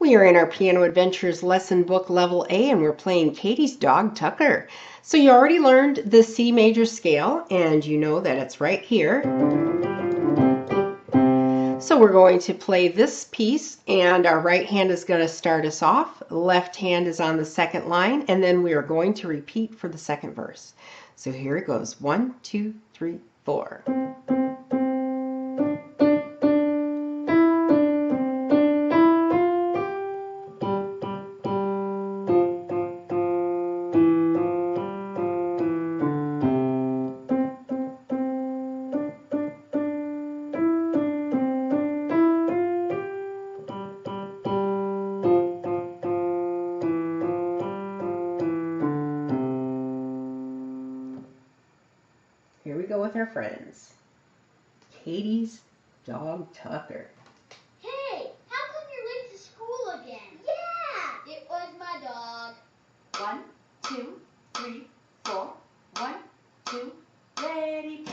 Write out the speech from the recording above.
We are in our Piano Adventures lesson book level A and we're playing Katie's Dog Tucker. So you already learned the C major scale and you know that it's right here. So we're going to play this piece and our right hand is going to start us off. Left hand is on the second line and then we are going to repeat for the second verse. So here it goes. 1, 2, 3, 4. Here we go with our friends. Katie's Dog Tucker. Hey, how come you're late to school again? Yeah! It was my dog. 1, 2, 3, 4. 1, 2, ready,